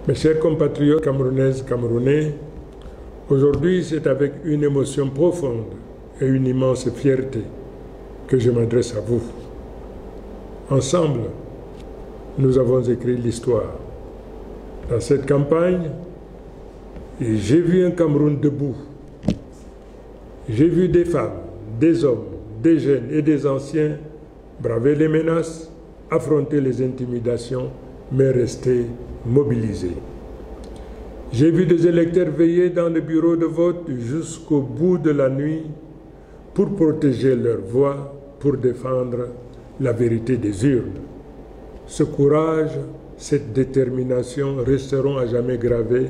Mes chers compatriotes camerounaises, camerounais, aujourd'hui c'est avec une émotion profonde et une immense fierté que je m'adresse à vous. Ensemble, nous avons écrit l'histoire. Dans cette campagne, j'ai vu un Cameroun debout. J'ai vu des femmes, des hommes, des jeunes et des anciens braver les menaces, affronter les intimidations, mais rester mobilisés. J'ai vu des électeurs veiller dans le bureau de vote jusqu'au bout de la nuit pour protéger leur voix, pour défendre la vérité des urnes. Ce courage, cette détermination resteront à jamais gravés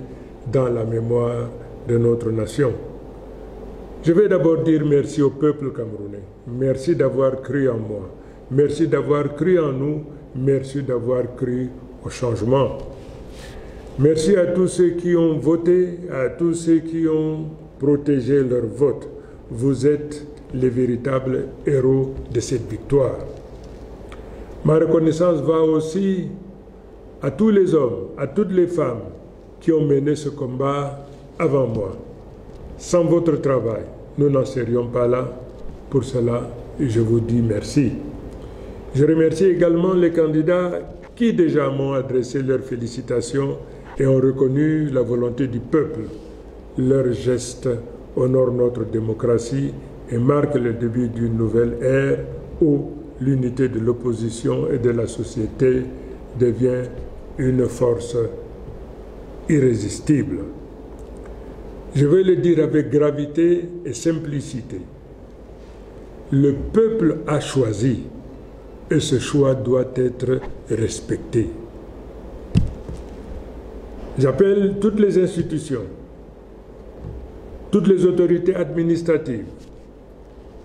dans la mémoire de notre nation. Je vais d'abord dire merci au peuple camerounais. Merci d'avoir cru en moi. Merci d'avoir cru en nous. Merci d'avoir cru au changement. Merci à tous ceux qui ont voté, à tous ceux qui ont protégé leur vote. Vous êtes les véritables héros de cette victoire. Ma reconnaissance va aussi à tous les hommes, à toutes les femmes qui ont mené ce combat avant moi. Sans votre travail, nous n'en serions pas là. Pour cela, je vous dis merci. Je remercie également les candidats qui déjà m'ont adressé leurs félicitations et ont reconnu la volonté du peuple. Leurs gestes honorent notre démocratie et marquent le début d'une nouvelle ère où l'unité de l'opposition et de la société devient une force irrésistible. Je vais le dire avec gravité et simplicité. Le peuple a choisi et ce choix doit être respecté. J'appelle toutes les institutions, toutes les autorités administratives,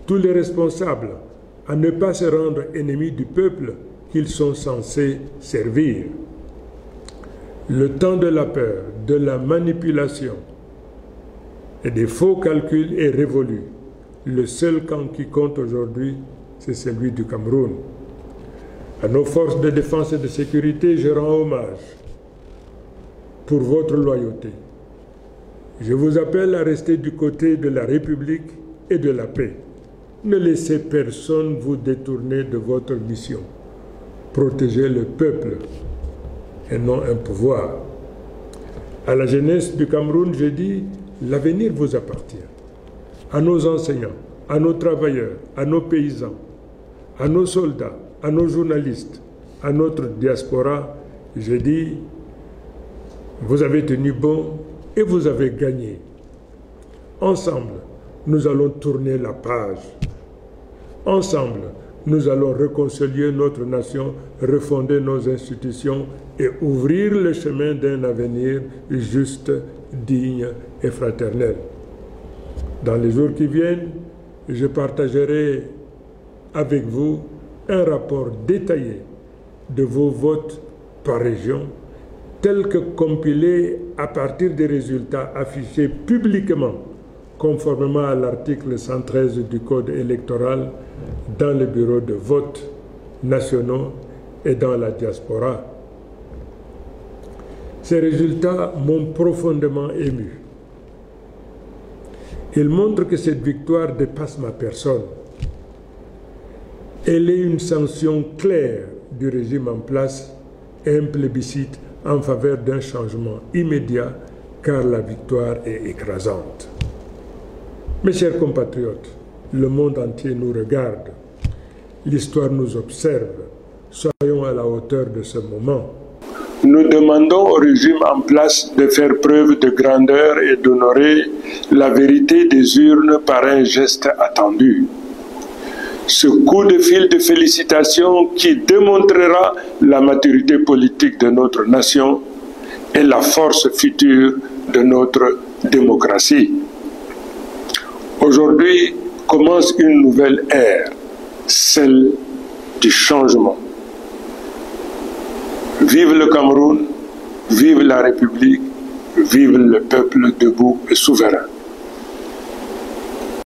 tous les responsables à ne pas se rendre ennemis du peuple qu'ils sont censés servir. Le temps de la peur, de la manipulation et des faux calculs est révolu. Le seul camp qui compte aujourd'hui, c'est celui du Cameroun. À nos forces de défense et de sécurité, je rends hommage pour votre loyauté. Je vous appelle à rester du côté de la République et de la paix. Ne laissez personne vous détourner de votre mission. Protégez le peuple et non un pouvoir. À la jeunesse du Cameroun, je dis, l'avenir vous appartient. À nos enseignants, à nos travailleurs, à nos paysans, à nos soldats, à nos journalistes, à notre diaspora, je dis, vous avez tenu bon et vous avez gagné. Ensemble, nous allons tourner la page. Ensemble, nous allons réconcilier notre nation, refonder nos institutions et ouvrir le chemin d'un avenir juste, digne et fraternel. Dans les jours qui viennent, je partagerai avec vous un rapport détaillé de vos votes par région, tel que compilé à partir des résultats affichés publiquement, conformément à l'article 113 du Code électoral, dans les bureaux de vote nationaux et dans la diaspora. Ces résultats m'ont profondément ému. Ils montrent que cette victoire dépasse ma personne. Elle est une sanction claire du régime en place et un plébiscite en faveur d'un changement immédiat, car la victoire est écrasante. Mes chers compatriotes, le monde entier nous regarde. L'histoire nous observe. Soyons à la hauteur de ce moment. Nous demandons au régime en place de faire preuve de grandeur et d'honorer la vérité des urnes par un geste attendu. Ce coup de fil de félicitations qui démontrera la maturité politique de notre nation et la force future de notre démocratie. Aujourd'hui commence une nouvelle ère, celle du changement. Vive le Cameroun, vive la République, vive le peuple debout et souverain.